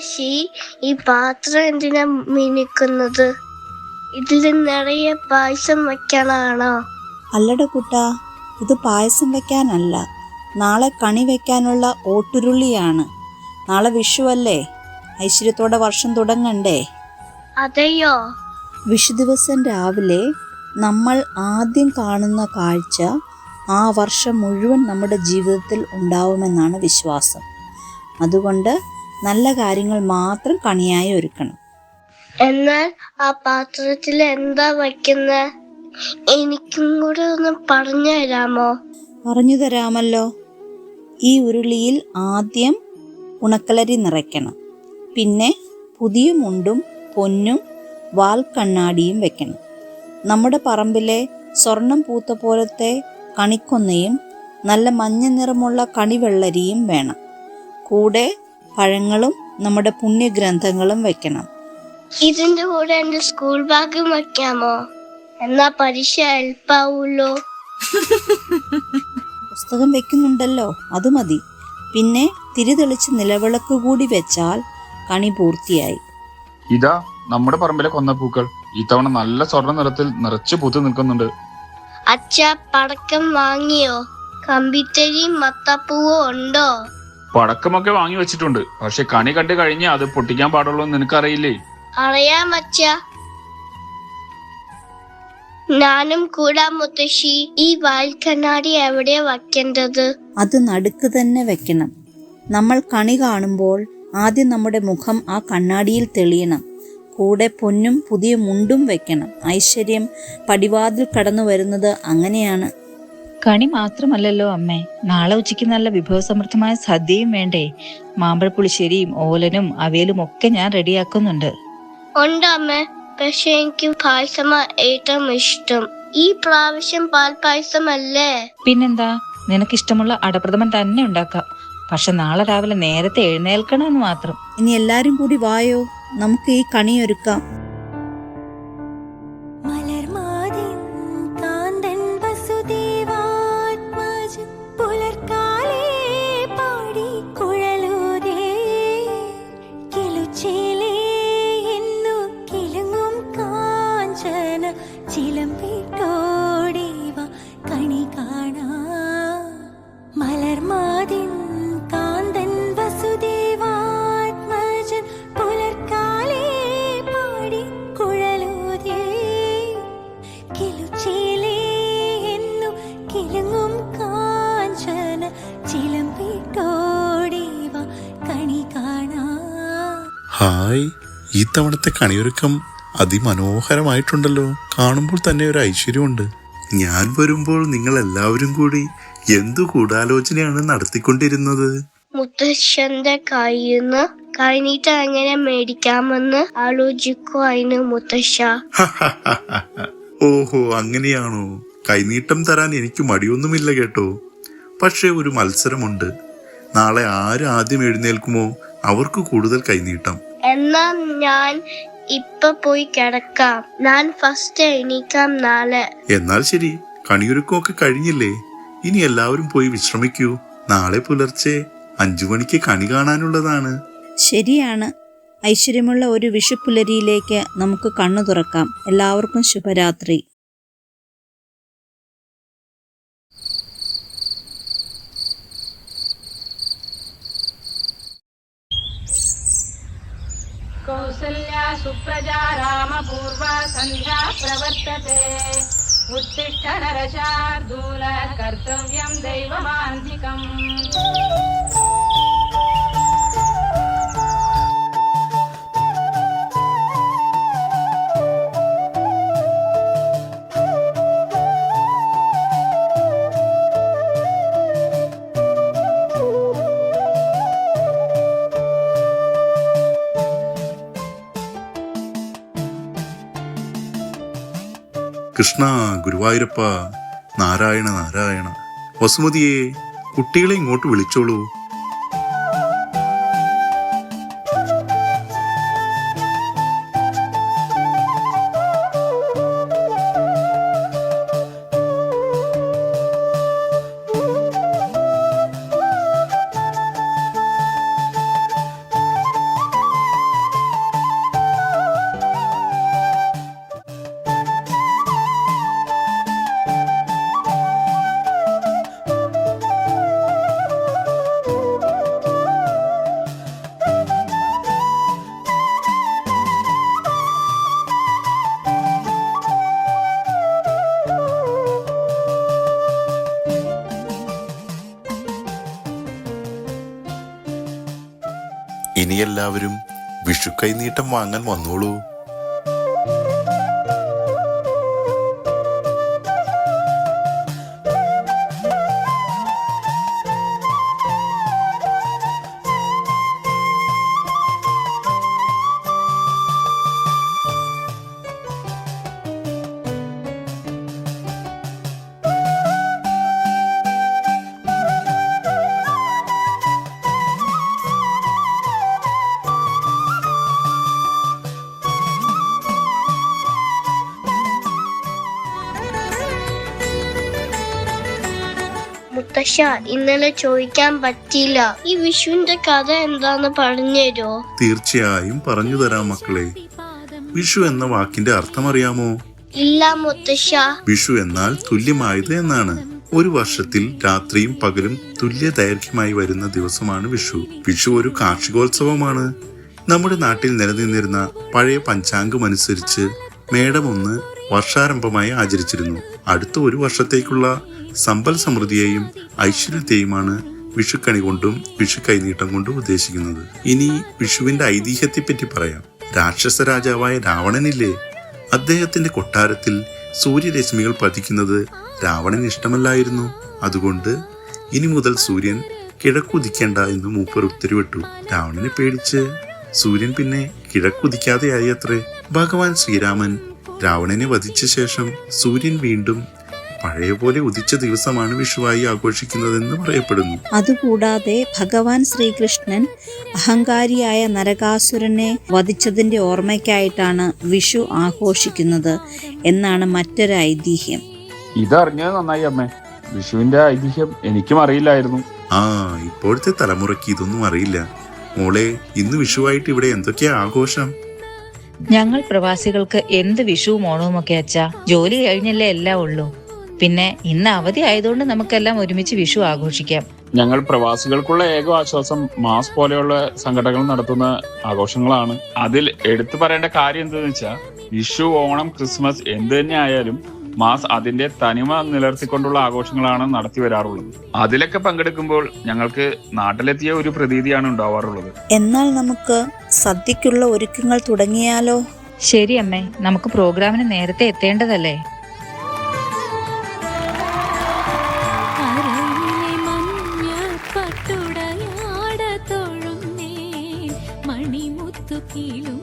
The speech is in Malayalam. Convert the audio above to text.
മുത്തശ്ശി, ഈ പാത്രം എന്തിനാ മിനുക്കുന്നത്? ഇതിൽ നിറയെ പായസം വെക്കാനാണോ? അല്ലട കുട്ടാ, ഇത് പായസം വെക്കാനല്ല, നാളെ കണി വെക്കാനുള്ള ഓട്ടുരുളിയാണ്. നാളെ വിഷുവല്ലേ, ഐശ്വര്യത്തോടെ വർഷം തുടങ്ങണ്ടേ. അതെയോ? വിഷു ദിവസം രാവിലെ നമ്മൾ ആദ്യം കാണുന്ന കാഴ്ച ആ വർഷം മുഴുവൻ നമ്മുടെ ജീവിതത്തിൽ ഉണ്ടാവുമെന്നാണ് വിശ്വാസം. അതുകൊണ്ട് നല്ല കാര്യങ്ങൾ മാത്രം കണിയായി ഒരുക്കണം. എന്നാൽ ആ പാത്രത്തിൽ എന്താ വയ്ക്കുന്നത്? എനിക്കും കൂടെ ഒന്ന് പറഞ്ഞു തരാമോ? പറഞ്ഞു തരാമല്ലോ. ഈ ഉരുളിയിൽ ആദ്യം ഉണക്കലരി നിറയ്ക്കണം. പിന്നെ പുതിയ മുണ്ടും പൊന്നും വാൽക്കണ്ണാടിയും വെക്കണം. നമ്മുടെ പറമ്പിലെ സ്വർണം പൂത്ത പോലത്തെ കണിക്കൊന്നയും നല്ല മഞ്ഞ നിറമുള്ള കണിവെള്ളരിയും വേണം. കൂടെ പഴങ്ങളും നമ്മുടെ പുണ്യഗ്രന്ഥങ്ങളും വെക്കണം. ഇതിന്റെ കൂടെ എന്റെ സ്കൂൾ ബാഗും വെക്കാമോ? എന്നാ പരീക്ഷ എളുപ്പാവൂല്ലോ. പുസ്തകം വെക്കുന്നുണ്ടല്ലോ, അത് മതി. പിന്നെ തിരിതെളിച്ച് നിലവിളക്ക് കൂടി വെച്ചാൽ കണി പൂർത്തിയായി. ഇതാ നമ്മുടെ പറമ്പിലെ കൊന്നപ്പൂക്കൾ ഇത്തവണ നല്ല സ്വർണ്ണ നിറത്തിൽ നിറച്ചു പൂത്തു നിൽക്കുന്നുണ്ട്. അച്ഛ, പടക്കം വാങ്ങിയോ? കമ്പിത്തരിയും മത്താപ്പൂവോ ഉണ്ടോ? പടക്കമൊക്കെ വാങ്ങി വെച്ചിട്ടുണ്ട്. പക്ഷെ കണി കണ്ടു കഴിഞ്ഞ് അത് പൊട്ടിക്കാൻ പാടുള്ളൂ എന്ന് നിനക്കറിയില്ലേ? അറിയാം അച്ഛ. ഞാനും കൂടാ മുത്തശ്ശി. ഈ വാൽക്കണ്ണാടി എവിടെയാ വയ്ക്കേണ്ടത്? അത് നടുക്ക് തന്നെ വെക്കണം. നമ്മൾ കണി കാണുമ്പോൾ ആദ്യം നമ്മുടെ മുഖം ആ കണ്ണാടിയിൽ തെളിയണം. കൂടെ പൊന്നും പുതിയ മുണ്ടും വെക്കണം. ഐശ്വര്യം പടിവാതിൽ കടന്നു വരുന്നത് അങ്ങനെയാണ്. കണി മാത്രമല്ലല്ലോ അമ്മേ, നാളെ ഉച്ചയ്ക്ക് നല്ല വിഭവസമൃദ്ധമായ സദ്യയും വേണ്ടേ? മാമ്പഴപ്പുളിശ്ശേരിയും ഓലനും അവിയലും ഒക്കെ ഞാൻ റെഡിയാക്കുന്നുണ്ട്. ഉണ്ട് അമ്മ. പക്ഷെ എനിക്ക് പായസമാ ഏറ്റവും ഇഷ്ടം. ഈ പ്രാവശ്യം പാൽപായസമല്ലേ? പിന്നെന്താ, നിനക്കിഷ്ടമുള്ള അടപ്രഥമൻ തന്നെ ഉണ്ടാക്കാം. പക്ഷെ നാളെ രാവിലെ നേരത്തെ എഴുന്നേൽക്കണമെന്ന് മാത്രം. ഇനി എല്ലാരും കൂടി വായോ, നമുക്ക് ഈ കണിയൊരുക്കാം. ഹായ്, ഈ തവണത്തെ കണിയൊരുക്കം അതിമനോഹരമായിട്ടുണ്ടല്ലോ. കാണുമ്പോൾ തന്നെ ഒരു ഐശ്വര്യമുണ്ട്. ഞാൻ വരുമ്പോൾ നിങ്ങൾ എല്ലാവരും കൂടി എന്തു ഗൂഢാലോചനയാണ് നടത്തിക്കൊണ്ടിരുന്നത്? മുത്തശ്ശന്റെ കയ്യിന്ന് കൈനീട്ടം എങ്ങനെ മേടിക്കാമെന്ന് ആലോചിക്കുവായിരുന്നു മുത്തശ്ശ. ഓഹോ, അങ്ങനെയാണോ? കൈനീട്ടം തരാൻ എനിക്ക് മടിയൊന്നുമില്ല കേട്ടോ. പക്ഷെ ഒരു മത്സരമുണ്ട്. നാളെ ആര് ആദ്യം എഴുന്നേൽക്കുമോ അവർക്ക് കൂടുതൽ കൈനീട്ടം. എന്നാ ഞാൻ ഇപ്പൊ പോയി കിടക്കാം. ഞാൻ ഫസ്റ്റ് എണീക്കാം നാളെ. എന്നാൽ ശരി, കണിയൊരുക്കമൊക്കെ കഴിഞ്ഞില്ലേ? ഇനി എല്ലാവരും പോയി വിശ്രമിക്കൂ. നാളെ പുലർച്ചെ 5 മണിക്ക് കണി കാണാനുള്ളതാണ്. ശരിയാണ്. ഐശ്വര്യമുള്ള ഒരു വിഷുപ്പുലരിയിലേക്ക് നമുക്ക് കണ്ണു തുറക്കാം. എല്ലാവർക്കും ശുഭരാത്രി. कौसल्या सुप्रजा रामपूर्वा सन्ध्या प्रवर्तते उत्तिष्ठ नरशार्दूल कर्तव्यं दैवमान्तिकम्. കൃഷ്ണ, ഗുരുവായൂരപ്പ, നാരായണ നാരായണ. വസുമതിയെ, കുട്ടികളെ ഇങ്ങോട്ട് വിളിച്ചോളൂ. ഇനി എല്ലാവരും വിഷു കൈനീട്ടം വാങ്ങാൻ വന്നോളൂ. മുത്തശ്ശ, ഇന്നലെ ചോദിക്കാൻ പറ്റിയില്ല. ഈ വിഷുവിന്റെ കഥ എന്താന്ന് പറഞ്ഞുതരോ? തീർച്ചയായും പറഞ്ഞു തരാം മക്കളെ. വിഷു എന്ന വാക്കിന്റെ അർത്ഥം അറിയാമോ? ഇല്ല മുത്തശ്ശ. വിഷു എന്നാൽ തുല്യമായത് എന്നാണ്. ഒരു വർഷത്തിൽ രാത്രിയും പകലും തുല്യ ദൈർഘ്യമായി വരുന്ന ദിവസമാണ് വിഷു. വിഷു ഒരു കാർഷികോത്സവമാണ്. നമ്മുടെ നാട്ടിൽ നിലനിന്നിരുന്ന പഴയ പഞ്ചാംഗം അനുസരിച്ച് മേടം 1 വർഷാരംഭമായി ആചരിച്ചിരുന്നു. അടുത്ത ഒരു വർഷത്തേക്കുള്ള സമ്പൽ സമൃദ്ധിയെയും ഐശ്വര്യത്തെയുമാണ് വിഷുക്കണി കൊണ്ടും വിഷു കൈനീട്ടം കൊണ്ടും ഉദ്ദേശിക്കുന്നത്. ഇനി വിഷുവിന്റെ ഐതിഹ്യത്തെപ്പറ്റി പറയാം. രാക്ഷസ രാജാവായ രാവണനില്ലേ, അദ്ദേഹത്തിന്റെ കൊട്ടാരത്തിൽ സൂര്യരശ്മികൾ പതിക്കുന്നത് രാവണന് ഇഷ്ടമല്ലായിരുന്നു. അതുകൊണ്ട് ഇനി മുതൽ സൂര്യൻ കിഴക്കുദിക്കേണ്ട എന്ന് മൂപ്പർ ഉത്തരവിട്ടു. രാവണനെ പേടിച്ച് സൂര്യൻ പിന്നെ കിഴക്കുദിക്കാതെയായി അത്രേ. ഭഗവാൻ ശ്രീരാമൻ രാവണനെ വധിച്ച ശേഷം സൂര്യൻ വീണ്ടും പഴയ പോലെ ഉദിച്ച ദിവസമാണ് വിഷുവായി ആഘോഷിക്കുന്നതെന്ന് പറയപ്പെടുന്നു. അതുകൂടാതെ ഭഗവാൻ ശ്രീകൃഷ്ണൻ അഹങ്കാരിയായ നരകാസുരനെ വധിച്ചതിന്റെ ഓർമ്മയ്ക്കായിട്ടാണ് വിഷു ആഘോഷിക്കുന്നത് എന്നാണ് മറ്റൊരു ഐതിഹ്യം. ഇതറിഞ്ഞത് നന്നായി അമ്മേ. വിഷുവിന്റെ ഐതിഹ്യം എനിക്കും അറിയില്ലായിരുന്നു. ഇപ്പോഴത്തെ തലമുറയ്ക്ക് ഇതൊന്നും അറിയില്ല. മോളെ, ഇന്ന് വിഷുവായിട്ട് ഇവിടെ എന്തൊക്കെയാ ആഘോഷം? ഞങ്ങൾ പ്രവാസികൾക്ക് എന്ത് വിഷുവും ഓണവും ഒക്കെ അച്ഛാ. ജോലി കഴിഞ്ഞല്ലേ എല്ലാം ഉള്ളൂ. പിന്നെ ഇന്ന് അവധി ആയതുകൊണ്ട് നമുക്കെല്ലാം ഒരുമിച്ച് വിഷു ആഘോഷിക്കാം. ഞങ്ങൾ പ്രവാസികൾക്കുള്ള ഏക ആശ്വാസം മാസ് പോലെയുള്ള സംഘടനകൾ നടത്തുന്ന ആഘോഷങ്ങളാണ്. അതിൽ എടുത്തു പറയേണ്ട കാര്യം എന്തെന്ന് വെച്ചാൽ, വിഷു, ഓണം, ക്രിസ്മസ് എന്ത് തന്നെ ആയാലും മാസ് അതിന്റെ തനിമ നിലനിർത്തിക്കൊണ്ടുള്ള ആഘോഷങ്ങളാണ് നടത്തി വരാറുള്ളത്. അതിലൊക്കെ പങ്കെടുക്കുമ്പോൾ ഞങ്ങൾക്ക് നാട്ടിലെത്തിയ ഒരു പ്രതീതിയാണ് ഉണ്ടാവാറുള്ളത്. എന്നാൽ നമുക്ക് സദ്യക്കുള്ള ഒരുക്കങ്ങൾ തുടങ്ങിയാലോ? ശരി അമ്മേ, നമുക്ക് പ്രോഗ്രാമിന് നേരത്തെ എത്തേണ്ടതല്ലേ? മണിമുത്തു കീഴും